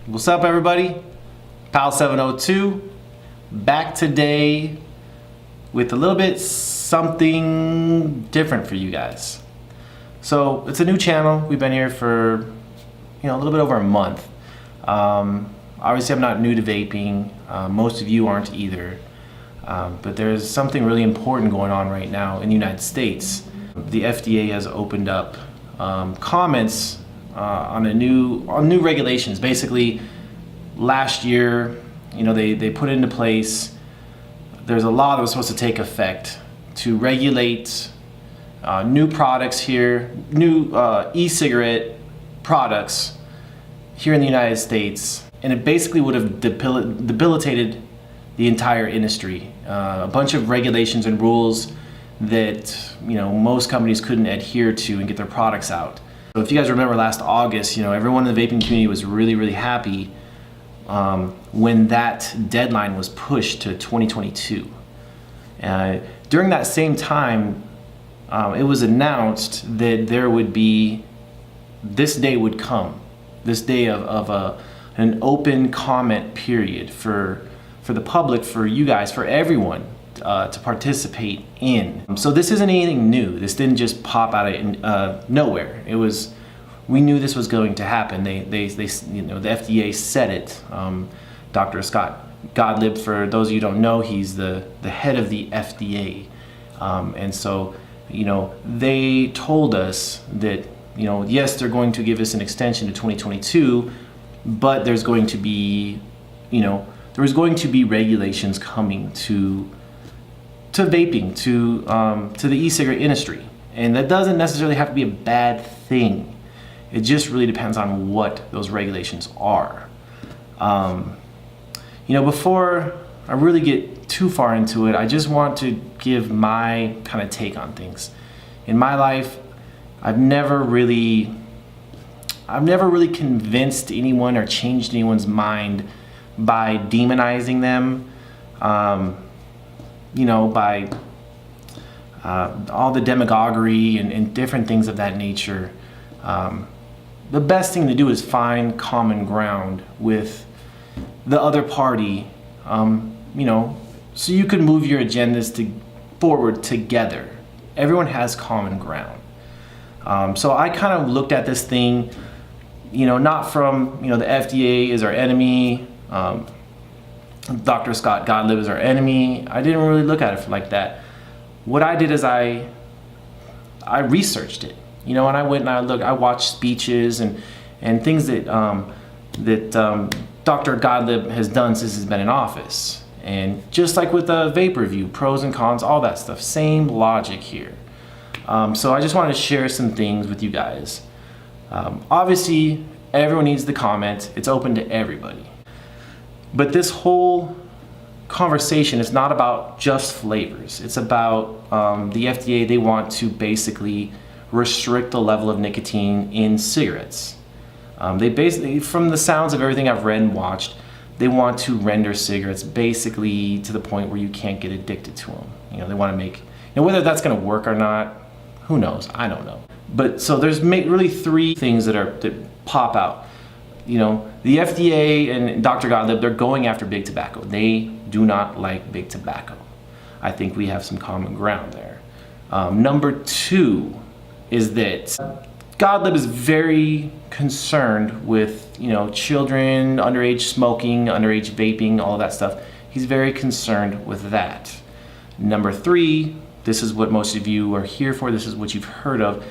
What's up, everybody? Pal 702 back today with a little bit something different for you guys. So it's a new channel. We've been here for a little bit over a month. Obviously I'm not new to vaping. Most of you aren't either. But there's something really important going on right now in the United States. The FDA has opened up comments on new regulations. Basically, last year, they put into place. There's a law that was supposed to take effect to regulate new products here, new e-cigarette products here in the United States, and it basically would have debilitated the entire industry. A bunch of regulations and rules that most companies couldn't adhere to and get their products out. So if you guys remember last August, everyone in the vaping community was really happy when that deadline was pushed to 2022. During that same time, it was announced that this day would come, this day of an open comment period for the public, for you guys, for everyone to participate in. So this isn't anything new. This didn't just pop out of nowhere. We knew this was going to happen. The FDA said it. Dr. Scott Gottlieb, for those of you who don't know, he's the head of the FDA. And so, they told us that, yes, they're going to give us an extension to 2022, but there's going to be, regulations coming to vaping, to the e-cigarette industry. And that doesn't necessarily have to be a bad thing. It just really depends on what those regulations are. Before I really get too far into it, I just want to give my kind of take on things. In my life, I've never really convinced anyone or changed anyone's mind by demonizing them, by all the demagoguery and different things of that nature. The best thing to do is find common ground with the other party, so you can move your agendas forward together. Everyone has common ground. So I kind of looked at this thing, not from, the FDA is our enemy, Dr. Scott Gottlieb is our enemy. I didn't really look at it like that. What I did is I researched it, and I went and I watched speeches and things that Dr. Gottlieb has done since he's been in office. And just like with the vape review, pros and cons, all that stuff, same logic here. So I just wanted to share some things with you guys. Obviously, everyone needs to comment. It's open to everybody. But this whole conversation is not about just flavors. It's about the FDA. They want to basically restrict the level of nicotine in cigarettes. They basically, from the sounds of everything I've read and watched, they want to render cigarettes basically to the point where you can't get addicted to them. They want to make, whether that's going to work or not, who knows? I don't know. But so there's really three things that pop out. The FDA and Dr. Gottlieb, they're going after big tobacco. They do not like big tobacco. I think we have some common ground there. Number two is that Gottlieb is very concerned with, children, underage smoking, underage vaping, all of that stuff. He's very concerned with that. Number three, this is what most of you are here for. This is what you've heard of.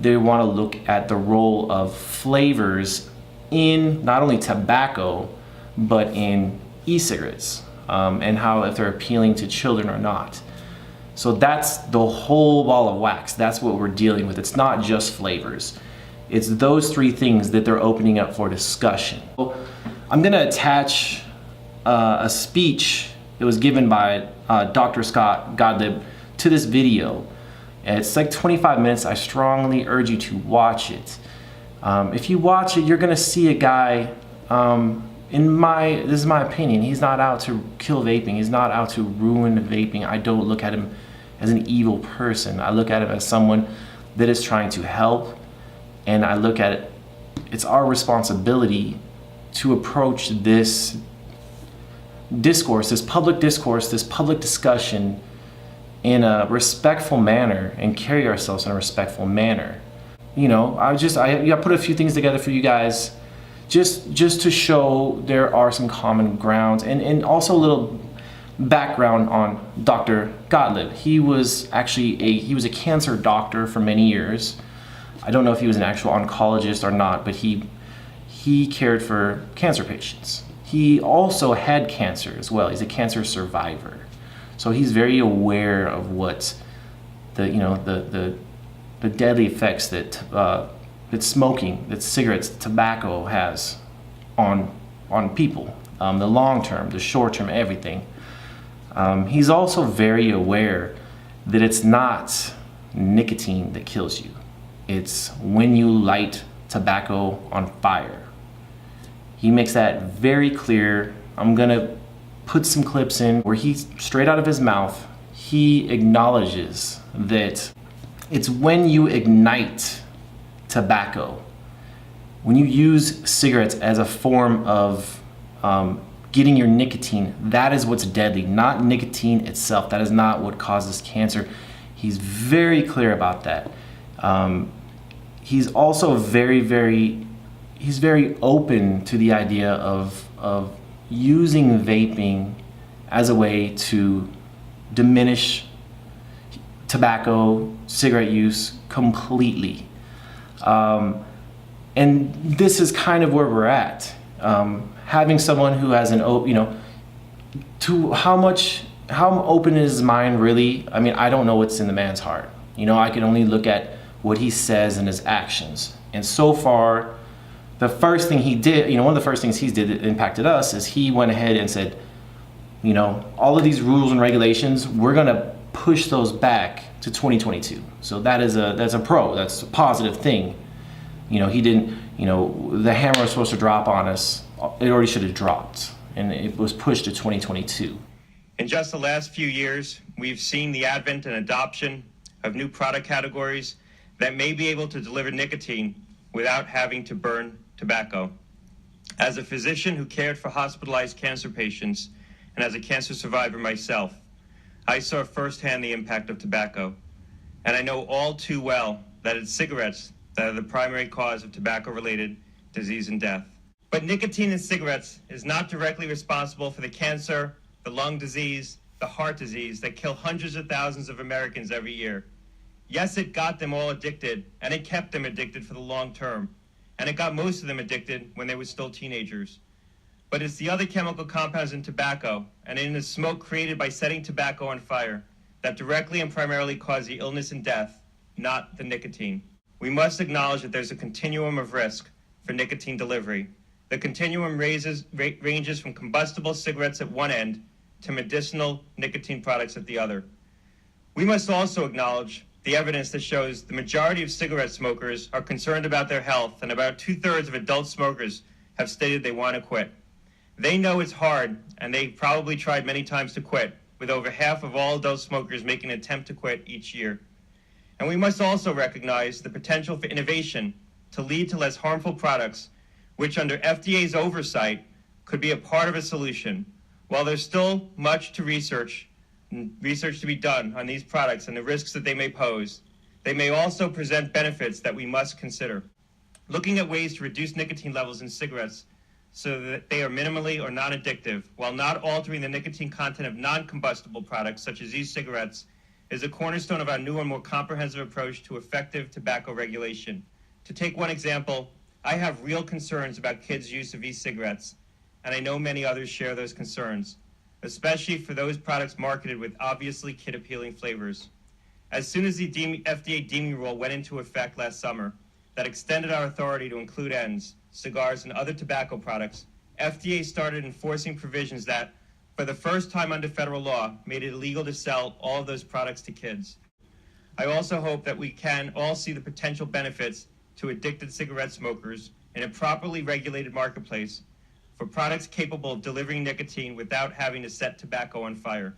They want to look at the role of flavors in not only tobacco, but in e-cigarettes, and how if they're appealing to children or not. So that's the whole ball of wax. That's what we're dealing with. It's not just flavors. It's those three things that they're opening up for discussion. I'm gonna attach a speech that was given by Dr. Scott Gottlieb to this video. It's like 25 minutes. I strongly urge you to watch it. If you watch it, you're gonna see a guy, this is my opinion, he's not out to kill vaping. He's not out to ruin vaping. I don't look at him as an evil person. I look at him as someone that is trying to help, and I look at it, it's our responsibility to approach this discourse, this public discussion in a respectful manner and carry ourselves in a respectful manner. You know, I put a few things together for you guys just to show there are some common grounds, and also a little background on Dr. Gottlieb. He was a cancer doctor for many years. I don't know if he was an actual oncologist or not, but he cared for cancer patients. He also had cancer as well. He's a cancer survivor. So he's very aware of what the deadly effects that smoking, that cigarettes, tobacco has on people, the long term, the short term, everything. He's also very aware that it's not nicotine that kills you. It's when you light tobacco on fire. He makes that very clear. I'm gonna put some clips in where he, straight out of his mouth, he acknowledges that it's when you ignite tobacco, when you use cigarettes as a form of getting your nicotine, that is what's deadly, not nicotine itself. That is not what causes cancer. He's very clear about that. He's also very open to the idea of using vaping as a way to diminish tobacco, cigarette use completely. And this is kind of where we're at. Having someone who has how open is his mind really? I mean, I don't know what's in the man's heart. I can only look at what he says and his actions. And so far, the first thing he did, one of the first things he did that impacted us is he went ahead and said, all of these rules and regulations, we're gonna push those back to 2022. So that's a positive thing. He didn't, the hammer was supposed to drop on us. It already should have dropped, and it was pushed to 2022. In just the last few years, we've seen the advent and adoption of new product categories that may be able to deliver nicotine without having to burn tobacco. As a physician who cared for hospitalized cancer patients and as a cancer survivor myself, I saw firsthand the impact of tobacco. And I know all too well that it's cigarettes that are the primary cause of tobacco-related disease and death. But nicotine in cigarettes is not directly responsible for the cancer, the lung disease, the heart disease that kill hundreds of thousands of Americans every year. Yes, it got them all addicted, and it kept them addicted for the long term. And it got most of them addicted when they were still teenagers. But it's the other chemical compounds in tobacco and in the smoke created by setting tobacco on fire that directly and primarily cause the illness and death, not the nicotine. We must acknowledge that there's a continuum of risk for nicotine delivery. The continuum ranges from combustible cigarettes at one end to medicinal nicotine products at the other. We must also acknowledge the evidence that shows the majority of cigarette smokers are concerned about their health, and about 2/3 of adult smokers have stated they want to quit. They know it's hard, and they probably tried many times to quit, with over half of all adult smokers making an attempt to quit each year. And we must also recognize the potential for innovation to lead to less harmful products, which under FDA's oversight could be a part of a solution. While there's still much to research to be done on these products and the risks that they may pose, they may also present benefits that we must consider. Looking at ways to reduce nicotine levels in cigarettes so that they are minimally or non-addictive, while not altering the nicotine content of non-combustible products such as e-cigarettes, is a cornerstone of our new and more comprehensive approach to effective tobacco regulation. To take one example, I have real concerns about kids' use of e-cigarettes, and I know many others share those concerns, especially for those products marketed with obviously kid-appealing flavors. As soon as the FDA deeming rule went into effect last summer, that extended our authority to include ends, cigars, and other tobacco products, FDA started enforcing provisions that, for the first time under federal law, made it illegal to sell all of those products to kids. I also hope that we can all see the potential benefits to addicted cigarette smokers in a properly regulated marketplace for products capable of delivering nicotine without having to set tobacco on fire.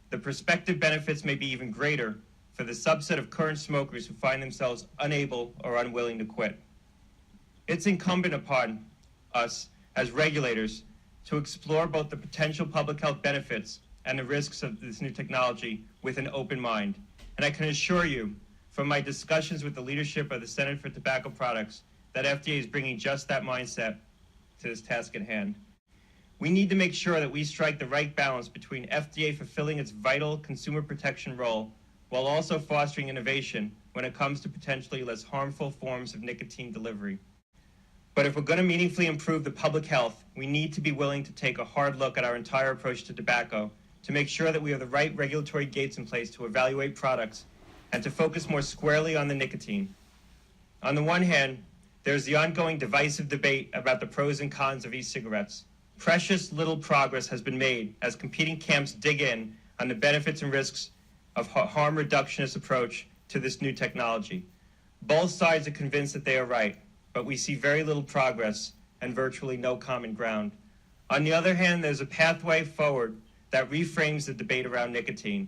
The prospective benefits may be even greater for the subset of current smokers who find themselves unable or unwilling to quit. It's incumbent upon us as regulators to explore both the potential public health benefits and the risks of this new technology with an open mind. And I can assure you, from my discussions with the leadership of the Center for Tobacco Products, that FDA is bringing just that mindset to this task at hand. We need to make sure that we strike the right balance between FDA fulfilling its vital consumer protection role while also fostering innovation when it comes to potentially less harmful forms of nicotine delivery. But if we're going to meaningfully improve the public health, we need to be willing to take a hard look at our entire approach to tobacco to make sure that we have the right regulatory gates in place to evaluate products and to focus more squarely on the nicotine. On the one hand, there's the ongoing divisive debate about the pros and cons of e-cigarettes. Precious little progress has been made as competing camps dig in on the benefits and risks of harm reductionist approach to this new technology. Both sides are convinced that they are right, but we see very little progress and virtually no common ground. On the other hand, there's a pathway forward that reframes the debate around nicotine.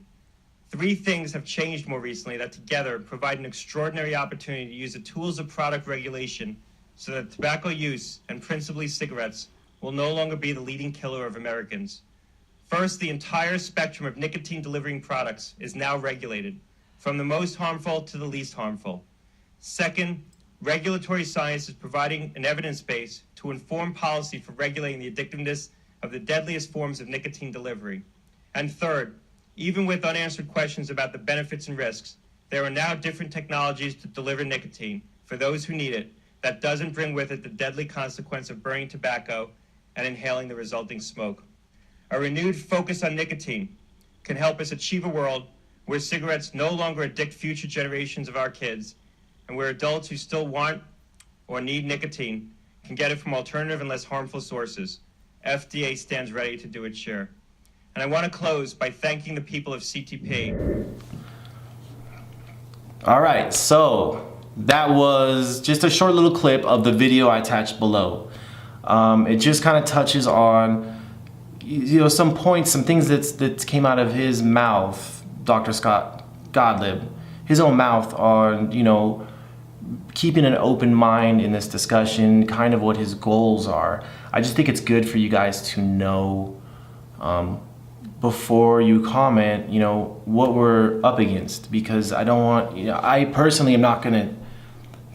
Three things have changed more recently that together provide an extraordinary opportunity to use the tools of product regulation so that tobacco use, and principally cigarettes, will no longer be the leading killer of Americans. First, the entire spectrum of nicotine-delivering products is now regulated, from the most harmful to the least harmful. Second, regulatory science is providing an evidence base to inform policy for regulating the addictiveness of the deadliest forms of nicotine delivery. And third, even with unanswered questions about the benefits and risks, there are now different technologies to deliver nicotine for those who need it that doesn't bring with it the deadly consequence of burning tobacco and inhaling the resulting smoke. A renewed focus on nicotine can help us achieve a world where cigarettes no longer addict future generations of our kids, and where adults who still want or need nicotine can get it from alternative and less harmful sources. FDA stands ready to do its share. And I want to close by thanking the people of CTP. All right, so that was just a short little clip of the video I attached below. It just kind of touches on, some points, some things that came out of his mouth, Dr. Scott Gottlieb, his own mouth on, keeping an open mind in this discussion, kind of what his goals are. I just think it's good for you guys to know before you comment, what we're up against, because I don't want, I personally am not going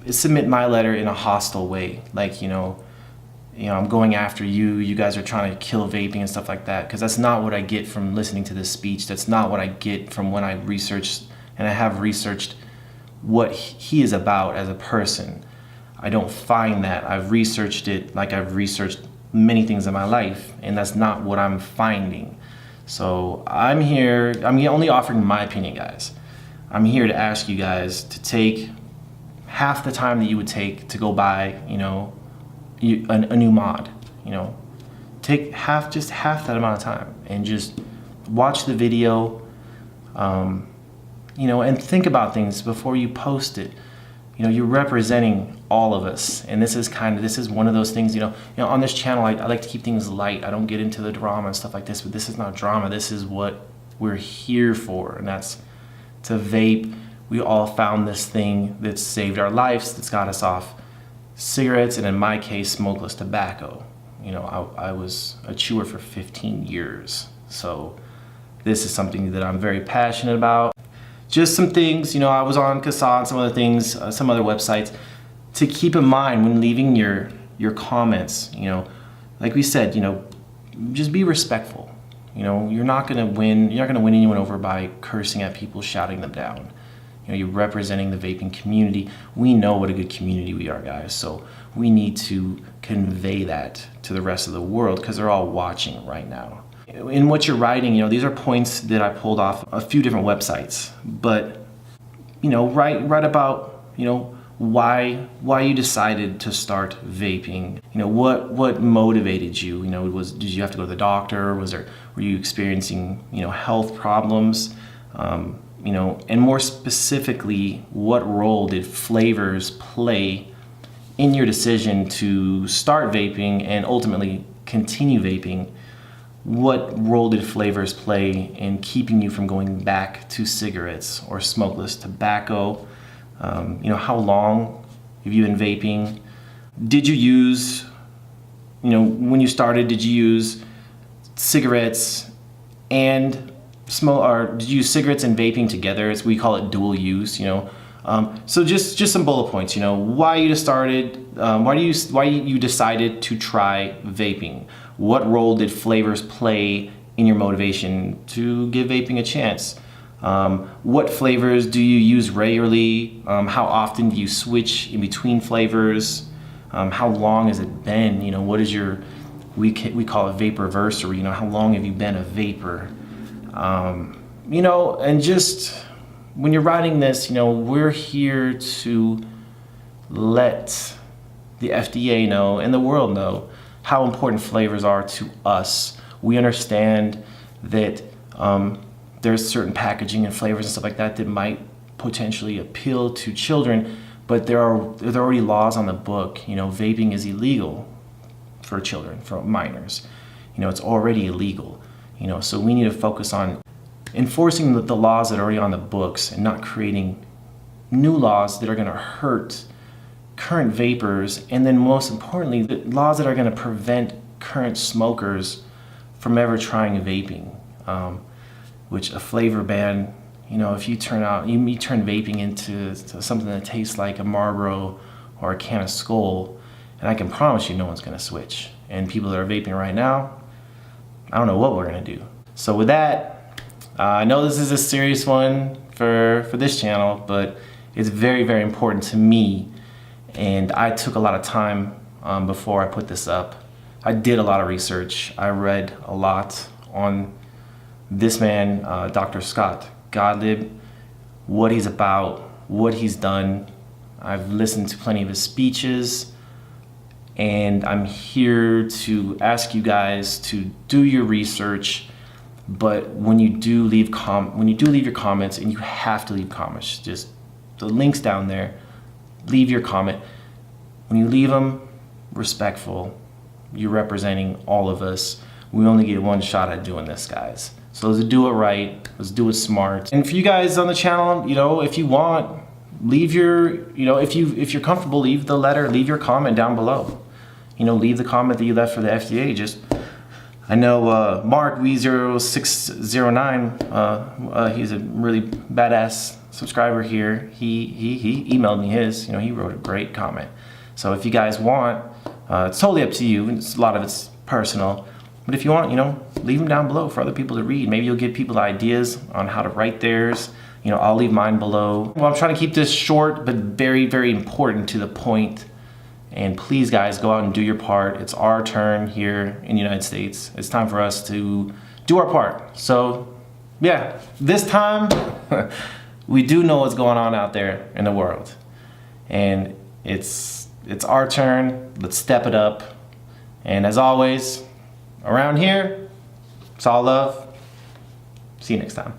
to submit my letter in a hostile way, like, I'm going after you, you guys are trying to kill vaping and stuff like that, because that's not what I get from listening to this speech. That's not what I get from when I researched, and I have researched what he is about as a person. I don't find that. I've researched it like I've researched many things in my life, and that's not what I'm finding. So I'm here, I'm only offering my opinion, guys. I'm here to ask you guys to take half the time that you would take to go buy, a new mod, take just half that amount of time and just watch the video, and think about things before you post it. You're representing all of us, and this is one of those things, on this channel, I like to keep things light. I don't get into the drama and stuff like this, but this is not drama. This is what we're here for, and that's to vape. We all found this thing that saved our lives, that's got us off cigarettes, and in my case, smokeless tobacco. I was a chewer for 15 years, so this is something that I'm very passionate about. Just some things, I was on CASA and some other things, some other websites, to keep in mind when leaving your comments. Like we said, just be respectful. You're not gonna win anyone over by cursing at people, shouting them down. You're representing the vaping community. We know what a good community we are, guys. So we need to convey that to the rest of the world, because they're all watching right now. In what you're writing, these are points that I pulled off a few different websites. But write about why you decided to start vaping. What motivated you? Did you have to go to the doctor? Were you experiencing health problems? And more specifically, what role did flavors play in your decision to start vaping and ultimately continue vaping? What role did flavors play in keeping you from going back to cigarettes or smokeless tobacco? How long have you been vaping? Did you use when you started, did you use cigarettes and smoke, or did you use cigarettes and vaping together? We call it dual use. So just some bullet points. Why you started, why you decided to try vaping. What role did flavors play in your motivation to give vaping a chance? What flavors do you use regularly? How often do you switch in between flavors? How long has it been? What is your, we call it vaporversary. How long have you been a vapor? And just when you're writing this, we're here to let the FDA know and the world know how important flavors are to us. We understand that there's certain packaging and flavors and stuff like that that might potentially appeal to children, but there are already laws on the book. Vaping is illegal for children, for minors. It's already illegal. So we need to focus on enforcing the laws that are already on the books and not creating new laws that are going to hurt current vapors, and then most importantly, the laws that are going to prevent current smokers from ever trying vaping. Which a flavor ban, if you turn vaping into something that tastes like a Marlboro or a can of Skoal, and I can promise you no one's going to switch. And people that are vaping right now, I don't know what we're going to do. So with that, I know this is a serious one for this channel, but it's very, very important to me. And I took a lot of time before I put this up. I did a lot of research. I read a lot on this man, Dr. Scott Gottlieb, what he's about, what he's done. I've listened to plenty of his speeches, and I'm here to ask you guys to do your research. But when you do leave your comments, and you have to leave comments, just the link's down there. Leave your comment. When you leave them, respectful. You're representing all of us. We only get one shot at doing this, guys. So let's do it right. Let's do it smart. And for you guys on the channel, if you want, leave your, if you're comfortable, leave the letter, leave your comment down below. Leave the comment that you left for the FDA. I know Mark V0609, he's a really badass subscriber here. He emailed me his, he wrote a great comment. So if you guys want, it's totally up to you. A lot of it's personal. But if you want, leave them down below for other people to read. Maybe you'll give people ideas on how to write theirs. I'll leave mine below. Well, I'm trying to keep this short, but very, very important to the point. And please, guys, go out and do your part. It's our turn here in the United States. It's time for us to do our part. So, yeah, this time, we do know what's going on out there in the world. And it's our turn. Let's step it up. And as always, around here, it's all love. See you next time.